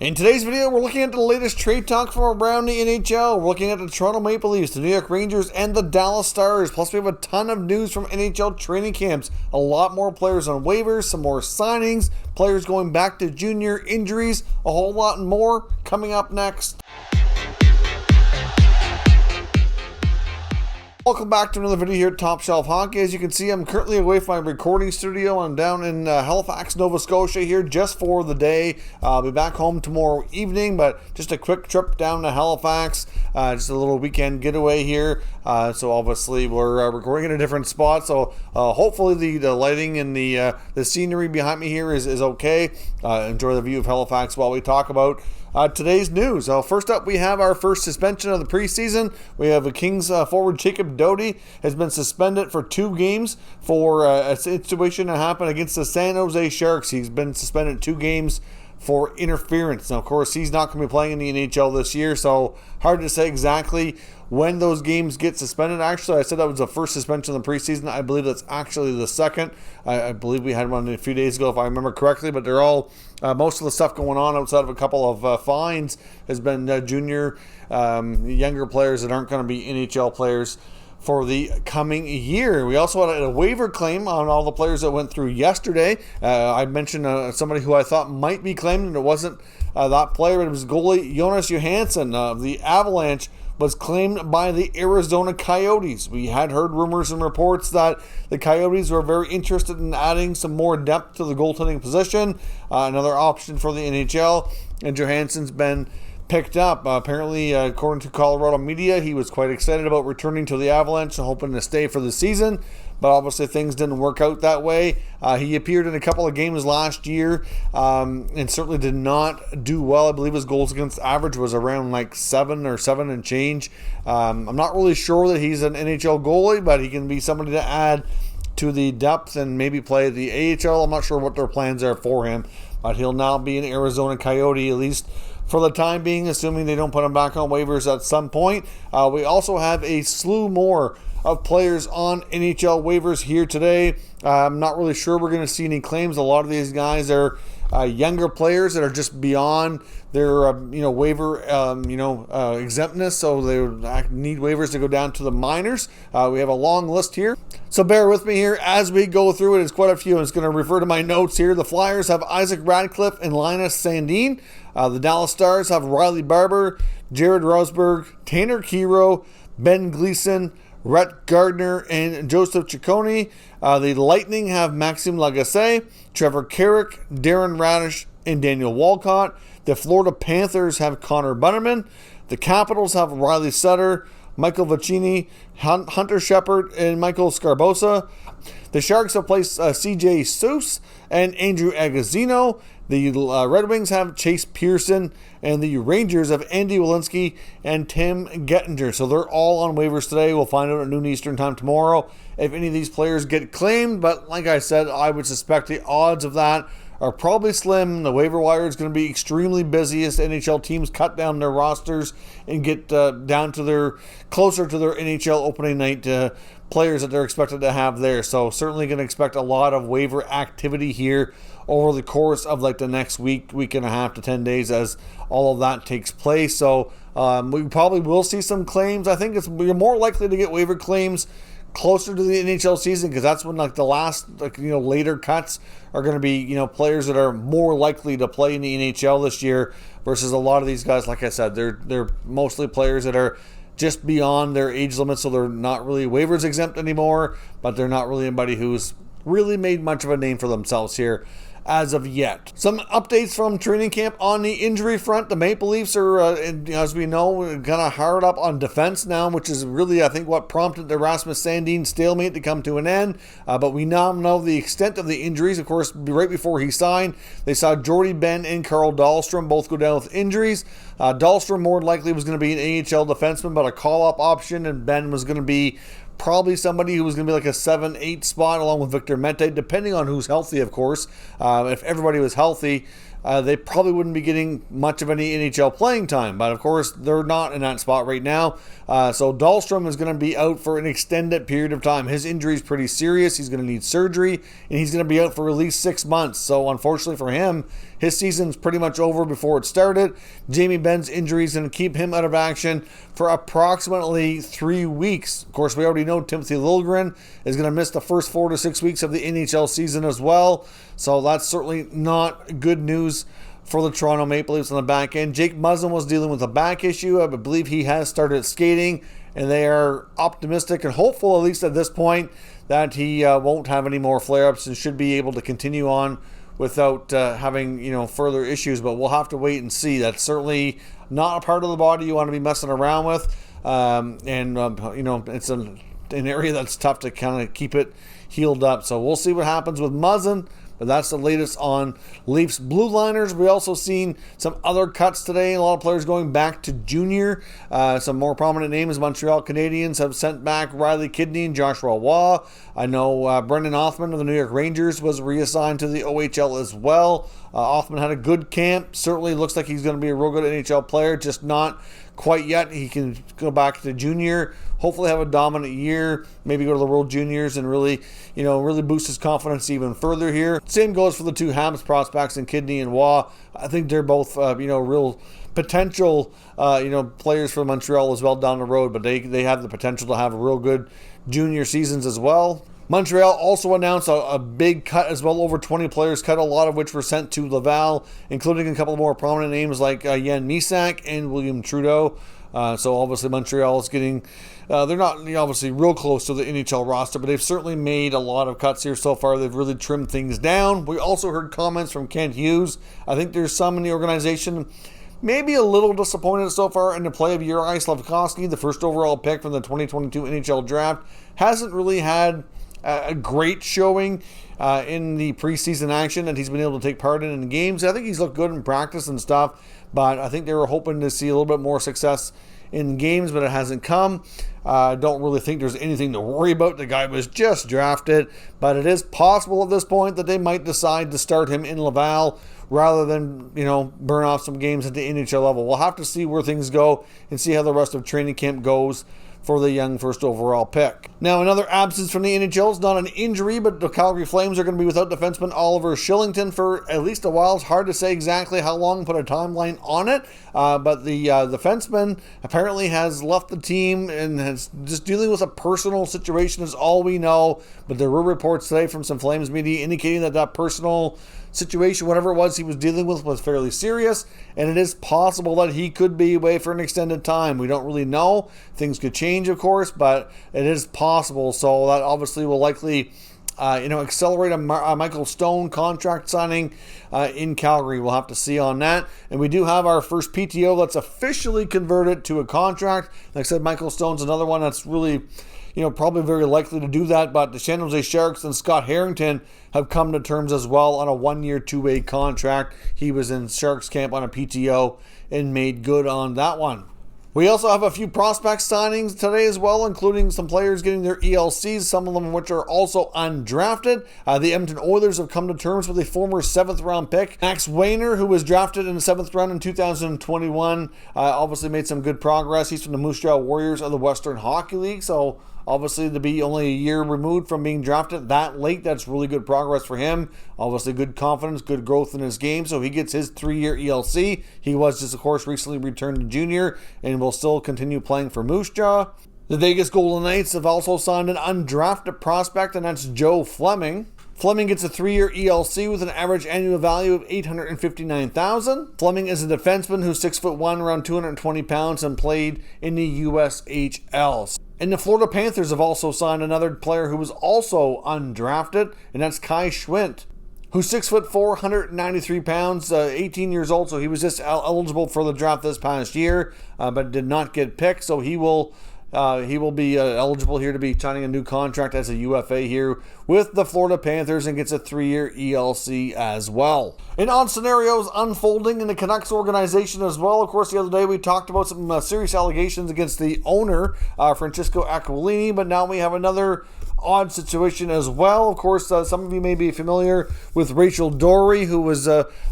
In today's video, we're looking at the latest trade talk from around the NHL. We're looking at the Toronto Maple Leafs, the New York Rangers, and the Dallas Stars. Plus, we have a ton of news from NHL training camps. A lot more players on waivers, some more signings, players going back to junior, injuries, a whole lot more coming up next. Welcome back to another video here at Top Shelf Hockey. As you can see, I'm currently away from my recording studio. I'm down in Halifax, Nova Scotia here just for the day. I'll be back home tomorrow evening, but just a quick trip down to Halifax. Just a little weekend getaway here. So obviously we're recording in a different spot. So hopefully the lighting and the scenery behind me here is okay. Enjoy the view of Halifax while we talk about today's news. First up, we have our first suspension of the preseason. We have a Kings forward Jacob Doerrie has been suspended for 2 games for a situation that happened against the San Jose Sharks. He's been suspended 2 games for interference. Now, of course, he's not going to be playing in the NHL this year, so hard to say exactly when those games get suspended. Actually, I said that was the first suspension of the preseason. I believe that's actually the second. I believe we had one a few days ago, if I remember correctly, but they're all, most of the stuff going on outside of a couple of fines has been junior, younger players that aren't going to be NHL players for the coming year. We also had a waiver claim on all the players that went through yesterday. I mentioned somebody who I thought might be claimed, and it wasn't that player, but it was goalie Johansson of the Avalanche was claimed by the Arizona Coyotes. We had heard rumors and reports that the Coyotes were very interested in adding some more depth to the goaltending position, another option for the NHL, and Johansson's been picked up. Apparently, according to Colorado media, he was quite excited about returning to the Avalanche and hoping to stay for the season, but obviously things didn't work out that way. He appeared in a couple of games last year and certainly did not do well. I believe his goals against average was around like 7 or 7 and change. I'm not really sure that he's an NHL goalie, but he can be somebody to add to the depth and maybe play the AHL. I'm not sure what their plans are for him, but he'll now be an Arizona Coyote, at least for the time being, assuming they don't put him back on waivers at some point. We also have a slew more of players on NHL waivers here today. I'm not really sure we're going to see any claims. A lot of these guys are younger players that are just beyond their waiver exemptness, so they need waivers to go down to the minors. We have a long list here, so bear with me here as we go through it. It's quite a few, and it's going to refer to my notes here. The Flyers have Isaac Radcliffe and Linus Sandin. The Dallas Stars have Riley Barber, Jared Rosberg, Tanner Kero, Ben Gleason, Rhett Gardner, and Joseph Ciccone. The Lightning have Maxime Lagacé, Trevor Carrick, Darren Radish, and Daniel Walcott. The Florida Panthers have Connor Bunnaman. The Capitals have Riley Sutter, Michael Vaccini, Hunter Shepard, and Michael Scarbosa. The Sharks have placed CJ Seuss and Andrew Agozzino. The Red Wings have Chase Pearson, and the Rangers have Andy Walensky and Tim Gettinger. So they're all on waivers today. We'll find out at noon Eastern time tomorrow if any of these players get claimed. But like I said, I would suspect the odds of that are probably slim. The waiver wire is going to be extremely busy as NHL teams cut down their rosters and get down to closer to their NHL opening night players that they're expected to have there. So certainly going to expect a lot of waiver activity here over the course of like the next week and a half to 10 days as all of that takes place. So we probably will see some claims. I think you're more likely to get waiver claims closer to the NHL season, because that's when like the last later cuts are going to be players that are more likely to play in the NHL this year versus a lot of these guys. Like I said, they're mostly players that are just beyond their age limit, so they're not really waivers exempt anymore, but they're not really anybody who's really made much of a name for themselves here as of yet. Some updates from training camp on the injury front. The Maple Leafs are, as we know, kind of hard up on defense now, which is really, I think, what prompted the Rasmus Sandin stalemate to come to an end. But we now know the extent of the injuries. Of course, right before he signed, they saw Jordy Ben and Carl Dahlstrom both go down with injuries. Dahlstrom more likely was going to be an AHL defenseman, but a call-up option, and Ben was going to be probably somebody who was going to be like a 7-8 spot along with Victor Mete, depending on who's healthy, of course. If everybody was healthy, they probably wouldn't be getting much of any NHL playing time. But of course, they're not in that spot right now. So Dahlstrom is going to be out for an extended period of time. His injury is pretty serious. He's going to need surgery, and he's going to be out for at least 6 months. So unfortunately for him, his season's pretty much over before it started. Jamie Benn's injury is going to keep him out of action for approximately 3 weeks. Of course, we already know Timothy Liljegren is going to miss the first 4 to 6 weeks of the NHL season as well. So that's certainly not good news for the Toronto Maple Leafs on the back end. Jake Muzzin was dealing with a back issue. I believe he has started skating, and they are optimistic and hopeful, at least at this point, that he won't have any more flare-ups and should be able to continue on without having further issues. But we'll have to wait and see. That's certainly not a part of the body you want to be messing around with, it's an area that's tough to kind of keep it healed up. So we'll see what happens with Muzzin. But that's the latest on Leafs blue liners. We also seen some other cuts today. A lot of players going back to junior. Some more prominent names. Montreal Canadiens have sent back Riley Kidney and Joshua Waugh. I know Brendan Othman of the New York Rangers was reassigned to the OHL as well. Othman had a good camp. Certainly looks like he's going to be a real good NHL player, just not quite yet. He can go back to junior, hopefully have a dominant year, maybe go to the World Juniors and really boost his confidence even further here. Same goes for the two Habs prospects in Kidney and Waugh. I think they're both real potential players for Montreal as well down the road, but they have the potential to have real good junior seasons as well. Montreal also announced a big cut as well, over 20 players cut, a lot of which were sent to Laval, including a couple of more prominent names like Jan Misak and William Trudeau. So obviously Montreal is getting, they're not obviously real close to the NHL roster, but they've certainly made a lot of cuts here so far. They've really trimmed things down. We also heard comments from Kent Hughes. I think there's some in the organization maybe a little disappointed so far in the play of Juraj Slafkovsky, the first overall pick from the 2022 NHL draft. Hasn't really had a great showing in the preseason action that he's been able to take part in games. I think he's looked good in practice and stuff, but I think they were hoping to see a little bit more success in games, but it hasn't come. I don't really think there's anything to worry about. The guy was just drafted, but it is possible at this point that they might decide to start him in Laval rather than, burn off some games at the NHL level. We'll have to see where things go and see how the rest of training camp goes for the young first overall pick. Now, another absence from the NHL is not an injury, but the Calgary Flames are going to be without defenseman Oliver Kylington for at least a while. It's hard to say exactly how long, put a timeline on it, but the defenseman apparently has left the team and is just dealing with a personal situation is all we know, but there were reports today from some Flames media indicating that personal situation, whatever it was he was dealing with, was fairly serious, and it is possible that he could be away for an extended time. We don't really know. Things could change, of course, but it is possible. So that obviously will likely accelerate a Michael Stone contract signing in Calgary. We'll have to see on that. And we do have our first PTO that's officially converted to a contract. Like I said, Michael Stone's another one that's really probably very likely to do that, but the San Jose Sharks and Scott Harrington have come to terms as well on a 1-year, 2-way contract. He was in Sharks camp on a PTO and made good on that one. We also have a few prospect signings today as well, including some players getting their ELCs, some of them which are also undrafted. The Edmonton Oilers have come to terms with a former 7th-round pick, Max Wayner, who was drafted in the 7th round in 2021. Obviously made some good progress. He's from the Moose Jaw Warriors of the Western Hockey League, so obviously to be only a year removed from being drafted that late, that's really good progress for him. Obviously good confidence, good growth in his game, so he gets his 3-year ELC. He was just, of course, recently returned to junior and will still continue playing for Moose Jaw. The Vegas Golden Knights have also signed an undrafted prospect, and that's Joe Fleming. Fleming gets a 3-year ELC with an average annual value of $859,000. Fleming is a defenseman who's 6'1", around 220 pounds, and played in the USHL. And the Florida Panthers have also signed another player who was also undrafted, and that's Kai Schwint, who's 6'4", 193 pounds, 18 years old, so he was just eligible for the draft this past year, but did not get picked, so he will be eligible here to be signing a new contract as a UFA here with the Florida Panthers and gets a 3-year ELC as well. And odd scenarios unfolding in the Canucks organization as well. Of course, the other day we talked about some serious allegations against the owner, Francisco Aquilini, but now we have another odd situation as well. Of course, some of you may be familiar with Rachel Doerrie, who was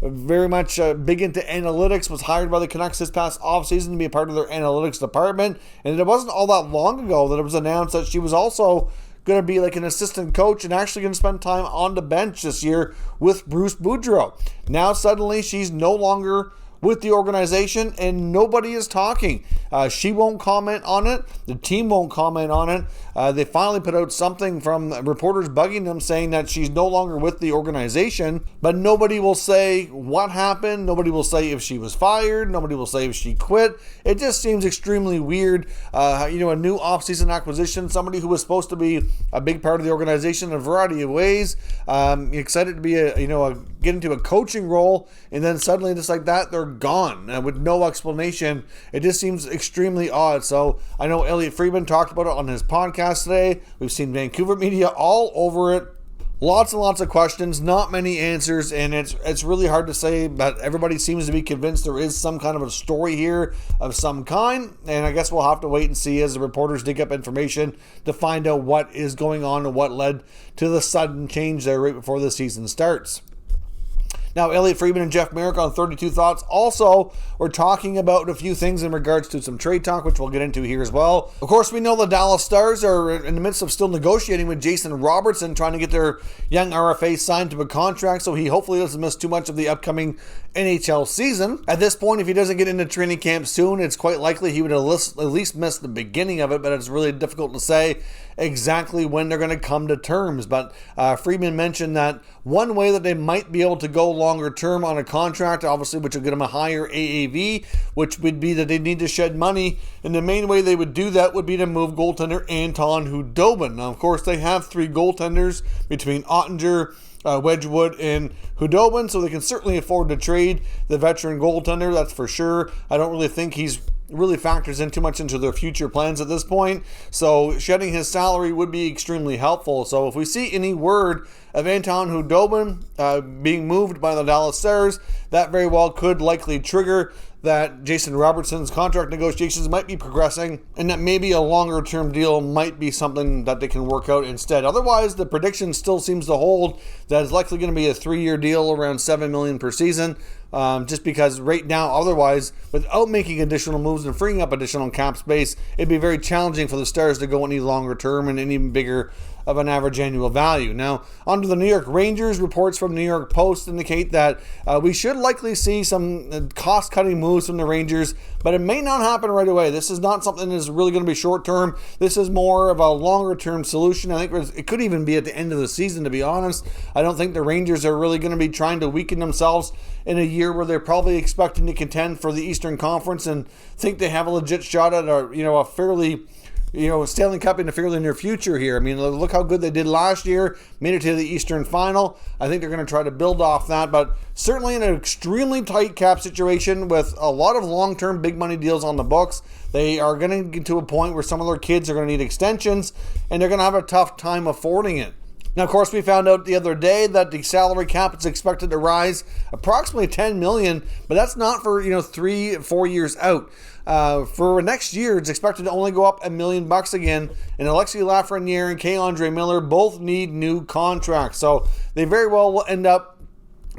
very much big into analytics, was hired by the Canucks this past offseason to be a part of their analytics department. And it wasn't all that long ago that it was announced that she was also going to be like an assistant coach and actually going to spend time on the bench this year with Bruce Boudreau. Now suddenly she's no longer with the organization and nobody is talking. She won't comment on it. The team won't comment on it. They finally put out something from reporters bugging them saying that she's no longer with the organization, but nobody will say what happened. Nobody will say if she was fired. Nobody will say if she quit. It just seems extremely weird. A new offseason acquisition, somebody who was supposed to be a big part of the organization in a variety of ways. Excited to be get into a coaching role, and then suddenly just like that, they're gone with no explanation. It just seems extremely odd. So I know Elliotte Friedman talked about it on his podcast today. We've seen Vancouver media all over it. Lots and lots of questions, not many answers, and it's really hard to say, but everybody seems to be convinced there is some kind of a story here of some kind, and I guess we'll have to wait and see as the reporters dig up information to find out what is going on and what led to the sudden change there right before the season starts. Now, Elliotte Friedman and Jeff Merrick on 32 Thoughts also were talking about a few things in regards to some trade talk, which we'll get into here as well. Of course, we know the Dallas Stars are in the midst of still negotiating with Jason Robertson, trying to get their young RFA signed to a contract, so he hopefully doesn't miss too much of the upcoming NHL season. At this point, if he doesn't get into training camp soon, it's quite likely he would at least miss the beginning of it, but it's really difficult to say exactly when they're going to come to terms. But Friedman mentioned that one way that they might be able to go longer term on a contract, obviously, which would get them a higher AAV, which would be that they need to shed money. And the main way they would do that would be to move goaltender Anton Khudobin. Now, of course, they have three goaltenders between Oettinger, Wedgwood, and Khudobin, so they can certainly afford to trade the veteran goaltender, that's for sure. I don't really think he's really factors in too much into their future plans at this point, so shedding his salary would be extremely helpful. So if we see any word of Anton Khudobin being moved by the Dallas Stars, that very well could likely trigger that Jason Robertson's contract negotiations might be progressing, and that maybe a longer term deal might be something that they can work out instead. Otherwise, the prediction still seems to hold that it's likely going to be a 3-year deal around $7 million per season. Just because right now, otherwise, without making additional moves and freeing up additional cap space, it'd be very challenging for the Stars to go any longer term and any bigger of an average annual value. Now, on to the New York Rangers. Reports from New York Post indicate that we should likely see some cost-cutting moves from the Rangers, but it may not happen right away. This is not something that's really going to be short-term. This is more of a longer-term solution. I think it could even be at the end of the season, to be honest. I don't think the Rangers are really going to be trying to weaken themselves in a year where they're probably expecting to contend for the Eastern Conference and think they have a legit shot at a fairly Stanley Cup in the fairly near future here. I mean, look how good they did last year, made it to the Eastern Final. I think they're going to try to build off that, but certainly in an extremely tight cap situation with a lot of long-term big money deals on the books. They are going to get to a point where some of their kids are going to need extensions, and they're going to have a tough time affording it. Now, of course, we found out the other day that the salary cap is expected to rise approximately $10 million, but that's not for 3-4 years out. For next year, it's expected to only go up $1 million again. And Alexis Lafreniere and K-Andre Miller both need new contracts, so they very well will end up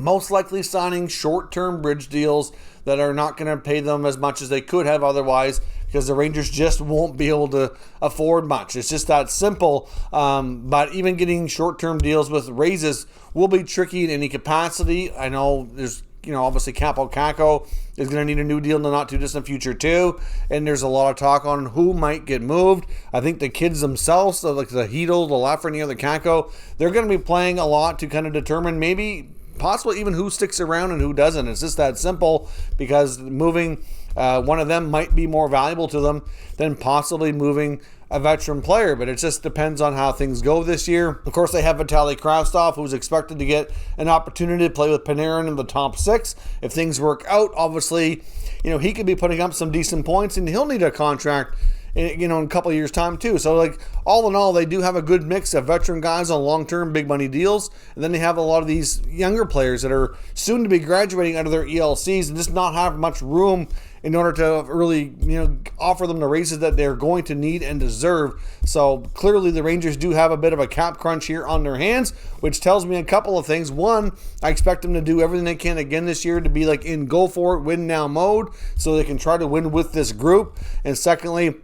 most likely signing short-term bridge deals that are not going to pay them as much as they could have otherwise, because the Rangers just won't be able to afford much. It's just that simple. But even getting short-term deals with raises will be tricky in any capacity. I know there's, obviously Capo Caco is going to need a new deal in the not-too-distant future too. And there's a lot of talk on who might get moved. I think the kids themselves, like the Hedel, the Lafreniere, the Caco, they're going to be playing a lot to kind of determine maybe possibly even who sticks around and who doesn't. It's just that simple, because moving one of them might be more valuable to them than possibly moving a veteran player, but it just depends on how things go this year. Of course, they have Vitaly Kravtsov, who's expected to get an opportunity to play with Panarin in the top 6. If things work out, obviously, he could be putting up some decent points, and he'll need a contract in a couple of years' time too. So, all in all, they do have a good mix of veteran guys on long-term big money deals, and then they have a lot of these younger players that are soon to be graduating out of their ELCs and just not have much room in order to really, offer them the raises that they're going to need and deserve. So clearly the Rangers do have a bit of a cap crunch here on their hands, which tells me a couple of things. One, I expect them to do everything they can again this year to be like in go for it, win now mode, so they can try to win with this group. And secondly,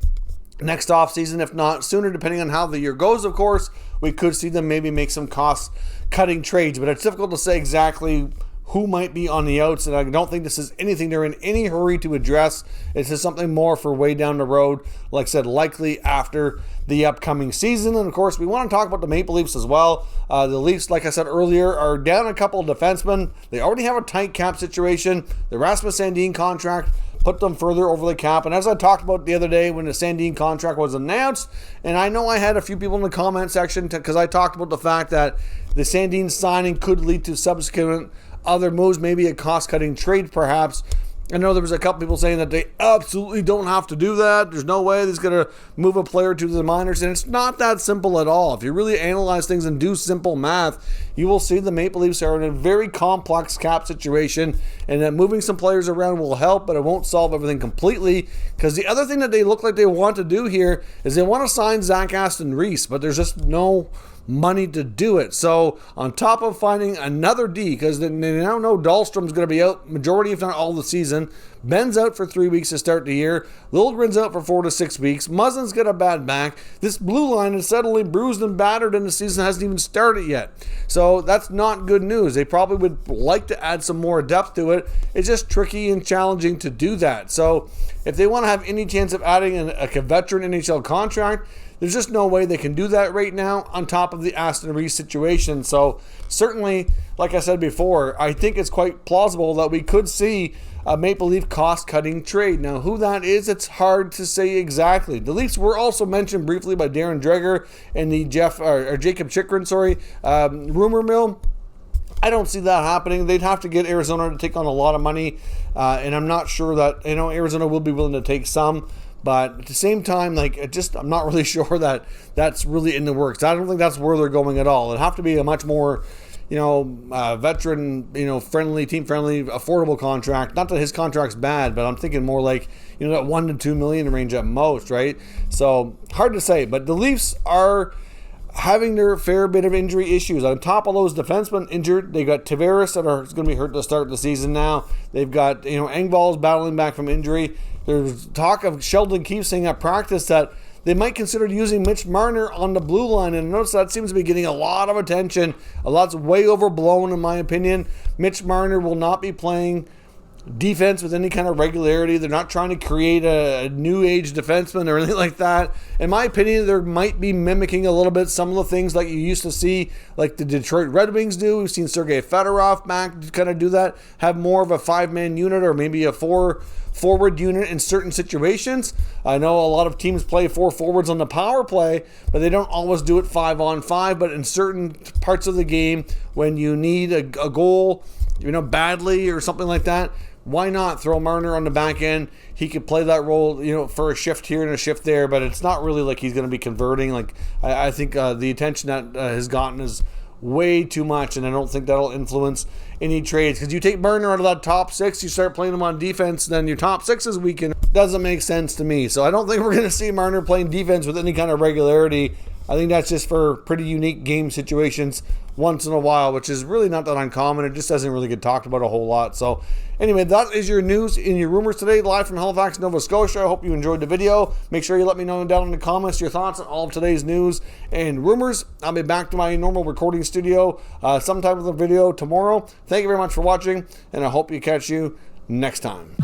next offseason, if not sooner, depending on how the year goes, of course, we could see them maybe make some cost-cutting trades. But it's difficult to say exactly who might be on the outs, and I don't think this is anything they're in any hurry to address. It's just something more for way down the road, like I said, likely after the upcoming season. And of course, we want to talk about the Maple Leafs as well. The Leafs, like I said earlier, are down a couple of defensemen. They already have a tight cap situation. The Rasmus Sandin contract put them further over the cap. And as I talked about the other day when the Sandin contract was announced, and I know I had a few people in the comment section because I talked about the fact that the Sandin signing could lead to subsequent other moves, maybe a cost-cutting trade perhaps. I know there was a couple people saying that they absolutely don't have to do that. There's no way he's going to move a player to the minors, and it's not that simple at all. If you really analyze things and do simple math, you will see the Maple Leafs are in a very complex cap situation, and that moving some players around will help, but it won't solve everything completely, because the other thing that they look like they want to do here is they want to sign Zach Aston Reese, but there's just no money to do it. So on top of finding another D, because they now know Dahlstrom's going to be out majority, if not all, the season. Ben's out for 3 weeks to start the year. Liljegren's out for 4 to 6 weeks. Muzzin's got a bad back. This blue line is suddenly bruised and battered, and the season hasn't even started yet. So that's not good news. They probably would like to add some more depth to it. It's just tricky and challenging to do that. So if they want to have any chance of adding a veteran NHL contract, there's just no way they can do that right now on top of the Aston Reese situation. So certainly, like I said before, I think it's quite plausible that we could see a Maple Leaf cost-cutting trade. Now, who that is, it's hard to say exactly. The Leafs were also mentioned briefly by Darren Dreger and the Jacob Chychrun, rumor mill. I don't see that happening. They'd have to get Arizona to take on a lot of money, and I'm not sure that Arizona will be willing to take some. But at the same time, I'm not really sure that that's really in the works. I don't think that's where they're going at all. It'd have to be a much more, veteran, friendly, team friendly, affordable contract. Not that his contract's bad, but I'm thinking more like, that $1 to $2 million range at most, right? So hard to say. But the Leafs are having their fair bit of injury issues. On top of those defensemen injured, they got Tavares that are going to be hurt to start the season now. They've got, Engvall's battling back from injury. There's talk of Sheldon Keefe saying at practice that they might consider using Mitch Marner on the blue line, and notice that seems to be getting a lot of attention. A lot's way overblown, in my opinion. Mitch Marner will not be playing defense with any kind of regularity. They're not trying to create a new age defenseman or anything like that. In my opinion, they might be mimicking a little bit some of the things like you used to see, like the Detroit Red Wings do. We've seen Sergei Fedorov back kind of do that, have more of a 5-man unit or maybe a 4-forward unit in certain situations. I know a lot of teams play 4 forwards on the power play, but they don't always do it 5-on-5. But in certain parts of the game, when you need a goal, badly or something like that, why not throw Marner on the back end? He could play that role, for a shift here and a shift there, but it's not really like he's going to be converting. I think the attention that has gotten is way too much, and I don't think that'll influence any trades. Because you take Marner out of that top 6, you start playing him on defense, then your top 6 is weakened. Doesn't make sense to me. So I don't think we're going to see Marner playing defense with any kind of regularity. I think that's just for pretty unique game situations once in a while, which is really not that uncommon. It just doesn't really get talked about a whole lot. So anyway, that is your news in your rumors today, live from Halifax, Nova Scotia. I hope you enjoyed the video. Make sure you let me know down in the comments your thoughts on all of today's news and rumors. I'll be back to my normal recording studio sometime with a video tomorrow. Thank you very much for watching, and I hope you catch you next time.